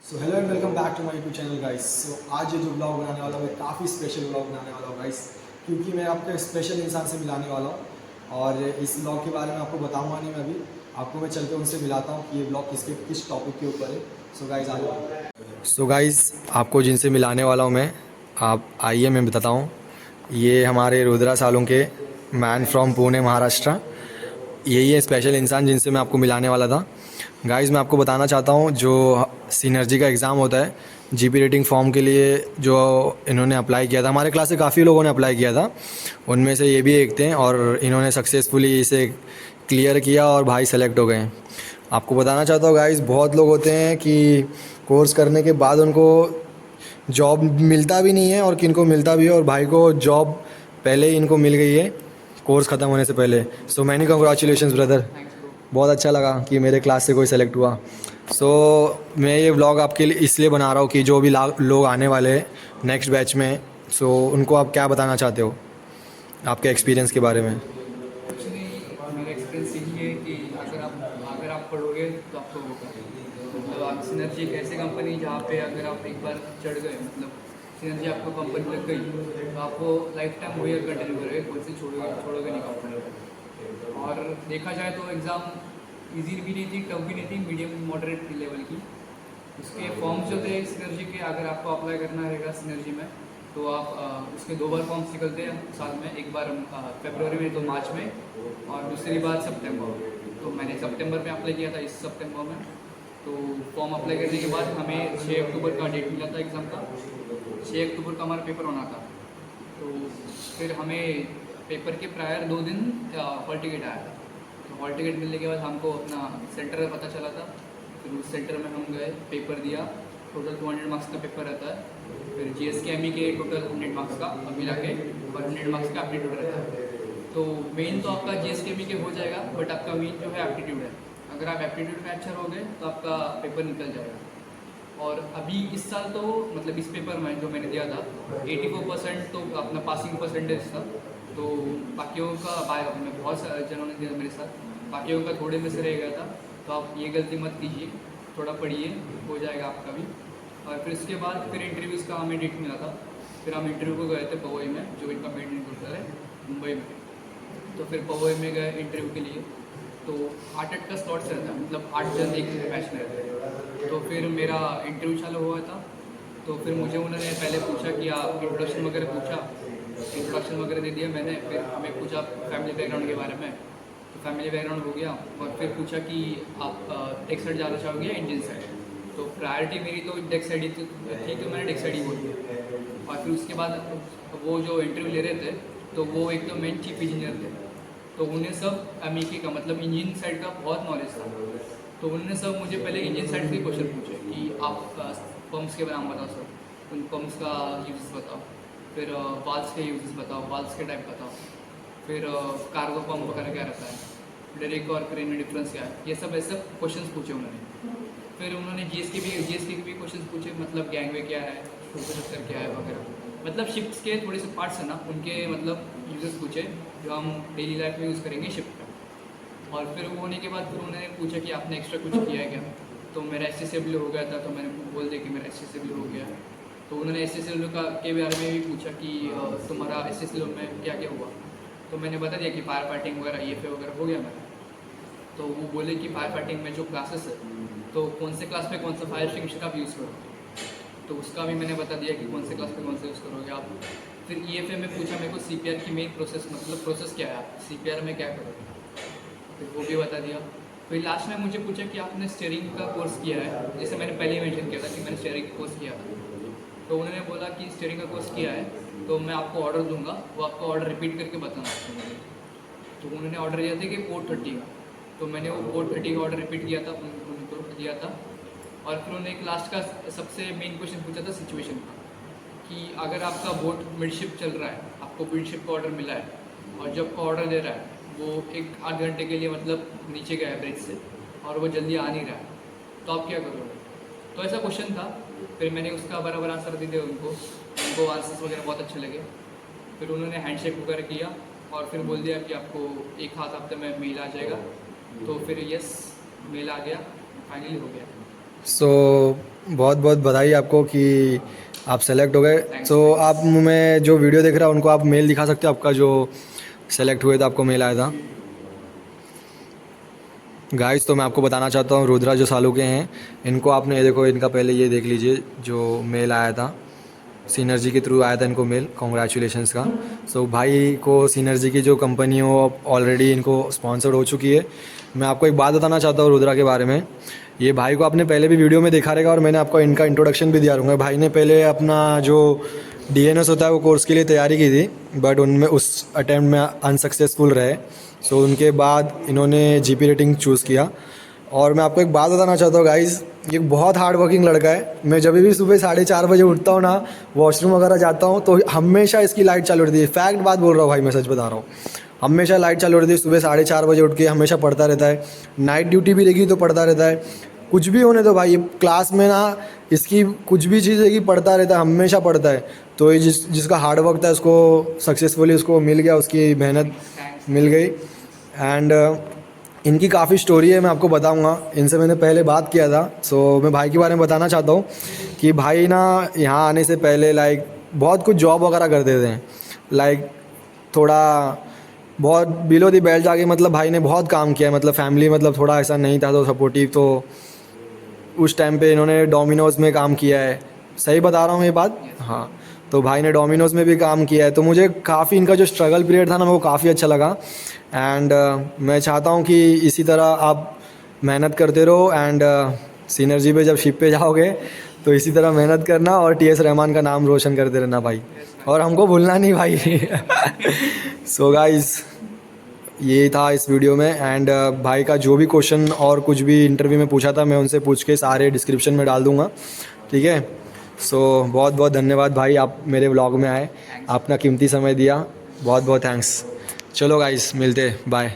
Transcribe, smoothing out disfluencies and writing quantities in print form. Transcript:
So hello and welcome back to my YouTube channel guys. So आज ये जो blog बनाने वाला हूँ मैं काफ़ी स्पेशल ब्लॉग बनाने वाला हूँ गाइस, क्योंकि मैं आपको स्पेशल इंसान से मिलाने वाला हूँ और इस ब्लॉग के बारे में आपको बताऊंगा नहीं। मैं अभी आपको मैं चल के उनसे मिलाता हूँ कि ये ब्लॉग किस टॉपिक के ऊपर है। सो गाइस आ जाओ। सो गाइस आपको जिनसे मिलाने वाला हूँ मैं, आप आइए मैं बताता हूँ। ये हमारे रुद्रा सालों के मैन फ्रॉम पुणे महाराष्ट्र, यही है स्पेशल इंसान जिनसे मैं आपको मिलाने वाला था। गाइस मैं आपको बताना चाहता हूँ, जो सिनर्जी का एग्ज़ाम होता है जीपी रेटिंग फॉर्म के लिए, जो इन्होंने अप्लाई किया था, हमारे क्लास से काफ़ी लोगों ने अप्लाई किया था, उनमें से ये भी एक थे और इन्होंने सक्सेसफुली इसे क्लियर किया और भाई सेलेक्ट हो गए। आपको बताना चाहता हूँ गाइस, बहुत लोग होते हैं कि कोर्स करने के बाद उनको जॉब मिलता भी नहीं है और किनको मिलता भी है, और भाई को जॉब पहले ही इनको मिल गई है कोर्स ख़त्म होने से पहले। सो मैनी कंग्रेचुलेशंस ब्रदर, बहुत अच्छा लगा कि मेरे क्लास से कोई सेलेक्ट हुआ। सो मैं ये व्लॉग आपके लिए इसलिए बना रहा हूँ कि जो भी लोग आने वाले हैं नेक्स्ट बैच में, सो उनको आप क्या बताना चाहते हो आपके एक्सपीरियंस के बारे में। कुछ नहीं, मेरा एक्सपीरियंस यही है कि अगर आप पढ़ोगे तो आपको होगा। मतलब आप सिनर्जी एक ऐसी कंपनी जहाँ पे अगर आप एक बार चढ़ गए, मतलब सिनर्जी आपको कंपनी लग गई, तो आपको लाइफ टाइम वही कंटिन्यू करोगे, कोई से छोड़ोगे छोड़ोगे नहीं कंपनी। और देखा जाए तो एग्ज़ाम इजी भी नहीं थी, टफ भी नहीं थी, मीडियम मॉडरेट लेवल की। उसके फॉर्म्स जो थे सिनर्जी के, अगर आपको अप्लाई करना रहेगा सिनर्जी में तो आप उसके 2 बार फॉर्म्स निकलते हैं साल में, एक बार फरवरी में तो मार्च में, और दूसरी बार सितंबर में। तो मैंने सितंबर में अप्लाई किया था, इस सितंबर में। तो फॉर्म अप्लाई करने के बाद हमें 6 अक्टूबर का डेट मिला था एग्ज़ाम का। 6 अक्टूबर का हमारा पेपर होना था। तो फिर हमें पेपर के प्रायर 2 दिन हॉल टिकट आया था। तो हॉल टिकट मिलने के बाद हमको अपना सेंटर पता चला था। फिर उस सेंटर में हम गए, पेपर दिया। टोटल 200 मार्क्स का पेपर रहता है। फिर GSK ME के टोटल 100 मार्क्स का मिला के, और 100 मार्क्स का एप्टीट्यूड रहता है। तो मेन तो आपका GSK ME के हो जाएगा, बट आपका मेन जो है एप्टीट्यूड है। अगर आप एप्टीट्यूड में अच्छा रहोगे तो आपका पेपर निकल जाएगा। और अभी इस साल तो मतलब इस पेपर में जो मैंने दिया था 84% तो अपना पासिंग परसेंटेज था। तो बाकियों का बहुत सारे जनों ने दिया मेरे साथ, बाकियों का थोड़े में से रह गया था। तो आप ये गलती मत कीजिए, थोड़ा पढ़िए, हो जाएगा आपका भी। और फिर इसके बाद फिर इंटरव्यूज़ का हमें डेट मिला था। फिर हम इंटरव्यू को गए थे पवई में, जो इनका मेन रिक्रूटर है मुंबई में। तो फिर पवई में गए इंटरव्यू के लिए। तो 8-8 का स्लॉट्स रहता है, मतलब 8 जन एक बैच में रहते हैं। तो फिर मेरा इंटरव्यू चालू हुआ था। तो फिर मुझे उन्होंने पहले पूछा कि आप इंट्रोडक्शन वगैरह पूछा, इंट्रोडक्शन वगैरह दे दिया मैंने। फिर हमें पूछा फैमिली बैकग्राउंड के बारे में, तो फैमिली बैकग्राउंड हो गया। और फिर पूछा कि आप टेक साइड जाना चाहोगे या इंजन साइड। तो प्रायोरिटी मेरी तो डेक साइड ही थी, तो मैंने डेक साइड ही बोल दिया। और फिर उसके बाद वो जो इंटरव्यू ले रहे थे, तो वो एक तो मेन चीफ इंजीनियर थे। तो उन्हें सब अमेरिकी का मतलब इंजन साइड का बहुत नॉलेज था। तो उन्होंने सब मुझे पहले इंजन साइड के क्वेश्चन पूछे कि आप पम्प्स के नाम बताओ सर, उन पम्प्स का यूज़ बताओ। फिर वाल्व्स के यूज़ बताओ, वाल्व्स के टाइप बताओ। फिर कार्गो पम्प वगैरह क्या रहता है, डायरेक्ट और क्रेन में डिफरेंस क्या है, ये सब ऐसे क्वेश्चंस पूछे उन्होंने। फिर उन्होंने जीएस के भी क्वेश्चंस पूछे, मतलब गैंगवे क्या है, स्ट्रक्चर क्या है वगैरह। मतलब शिप्स के थोड़े से पार्ट्स हैं ना, उनके मतलब यूजेस पूछे जो हम डेली लाइफ में यूज़ करेंगे शिप में। और फिर वो होने के बाद फिर उन्होंने पूछा कि आपने एक्स्ट्रा कुछ किया है क्या। तो मेरा SSW हो गया था, तो मैंने बोल दिया कि मेरा SSW हो गया है। तो उन्होंने SSW का के बारे में भी पूछा कि तुम्हारा SSW में क्या क्या हुआ। तो मैंने बता दिया कि फायर फाइटिंग वगैरह EFA वगैरह हो गया मेरा। तो वो बोले कि फायर फाइटिंग में जो क्लासेस है, तो कौन से क्लास में कौन सा फायर एक्सटिंग्विशर का आप यूज़ करोगे। तो उसका भी मैंने बता दिया कि कौन से क्लास में कौन सा यूज़ करोगे आप। फिर EFA में पूछा मेरे को CPR की मेन प्रोसेस, मतलब प्रोसेस क्या है, आप CPR में क्या करोगे। फिर वो भी बता दिया। फिर लास्ट में मुझे पूछा कि आपने स्टीयरिंग का कोर्स किया है, जैसे मैंने पहले ही मेंशन किया था कि मैंने स्टीयरिंग का कोर्स किया था। तो उन्होंने बोला कि स्टीयरिंग का कोर्स किया है, तो मैं आपको ऑर्डर दूंगा, वो आपका ऑर्डर रिपीट करके बताना आपको मुझे। तो उन्होंने ऑर्डर दिया था कि पोर्ट 30 का। तो मैंने वो पोर्ट 30 का ऑर्डर रिपीट किया था, उनको दिया था। और फिर उन्होंने एक लास्ट का सबसे मेन क्वेश्चन पूछा था सिचुएशन का, कि अगर आपका बोट मिडशिप चल रहा है, आपको मिडशिप का ऑर्डर मिला है, और जो आपका ऑर्डर दे रहा है वो 1-8 घंटे के लिए मतलब नीचे गया है ब्रिज से, और वो जल्दी आ नहीं रहा है, तो आप क्या करोगे। तो ऐसा क्वेश्चन था। फिर मैंने उसका बराबर आंसर दे दिया उनको आंसर्स वगैरह बहुत अच्छे लगे। फिर उन्होंने हैंडशेक वगैरह किया, और फिर बोल दिया कि आपको 1 हफ्ते में मेल आ जाएगा। तो फिर यस, मेल आ गया, फाइनली हो गया। सो बहुत बहुत बधाई आपको कि आप सेलेक्ट हो गए। तो आप मैं जो वीडियो देख रहा हूँ उनको आप मेल दिखा सकते हो, आपका जो सेलेक्ट हुए तो आपको मेल आया था। गाइस तो मैं आपको बताना चाहता हूँ, रुद्रा जो सालू के हैं, इनको आपने ये देखो, इनका पहले ये देख लीजिए जो मेल आया था, सिनर्जी के थ्रू आया था इनको मेल, कॉन्ग्रेचुलेशंस का। सो भाई को सिनर्जी की जो कंपनी हो ऑलरेडी इनको स्पॉन्सर्ड हो चुकी है। मैं आपको एक बात बताना चाहता हूँ रुद्रा के बारे में। ये भाई को आपने पहले भी वीडियो में देखा रहेगा और मैंने आपको इनका इंट्रोडक्शन भी दिया रहूँगा। भाई ने पहले अपना जो DNS होता है वो कोर्स के लिए तैयारी की थी, बट उनमें उस अटैम्प्ट में अनसक्सेसफुल रहे। सो उनके बाद इन्होंने GP रेटिंग चूज़ किया। और मैं आपको एक बात बताना चाहता हूँ गाइज़, ये बहुत हार्ड वर्किंग लड़का है। मैं जब भी सुबह 4:30 बजे उठता हूँ ना, वॉशरूम वगैरह जाता हूँ, तो हमेशा इसकी लाइट चालू रहती है। फैक्ट बात बोल रहा हूँ भाई, मैं सच बता रहा हूँ, हमेशा लाइट चालू रहती है। सुबह 4:30 बजे उठ के हमेशा पढ़ता रहता है। नाइट ड्यूटी भी रहेगी तो पढ़ता रहता है। कुछ भी होने दो भाई, ये क्लास में ना इसकी कुछ भी चीज़ है कि पढ़ता रहता है, हमेशा पढ़ता है। तो ये जिसका हार्ड वर्क था उसको सक्सेसफुली उसको मिल गया, उसकी मेहनत मिल गई। एंड इनकी काफ़ी स्टोरी है, मैं आपको बताऊंगा। इनसे मैंने पहले बात किया था। सो मैं भाई के बारे में बताना चाहता हूँ कि भाई ना यहाँ आने से पहले लाइक बहुत कुछ जॉब वगैरह करते थे, लाइक थोड़ा बहुत बिलो दी बेल्ट जाके, मतलब भाई ने बहुत काम किया है। मतलब फैमिली मतलब थोड़ा ऐसा नहीं था तो सपोर्टिव, तो उस टाइम पे इन्होंने डोमिनोज़ में काम किया है। सही बता रहा हूँ ये बात? हाँ, तो भाई ने डोमिनोज़ में भी काम किया है। तो मुझे काफ़ी इनका जो स्ट्रगल पीरियड था ना वो काफ़ी अच्छा लगा। एंड मैं चाहता हूँ कि इसी तरह आप मेहनत करते रहो। एंड सिनर्जी पे जब शिप पे जाओगे तो इसी तरह मेहनत करना और TS रहमान का नाम रोशन करते रहना भाई, और हमको भूलना नहीं भाई। सो गाइस ये था इस वीडियो में। एंड भाई का जो भी क्वेश्चन और कुछ भी इंटरव्यू में पूछा था मैं उनसे पूछ के सारे डिस्क्रिप्शन में डाल दूँगा, ठीक है। सो बहुत बहुत धन्यवाद भाई, आप मेरे व्लॉग में आए, अपना कीमती समय दिया, बहुत बहुत थैंक्स। चलो गाइस मिलते, बाय।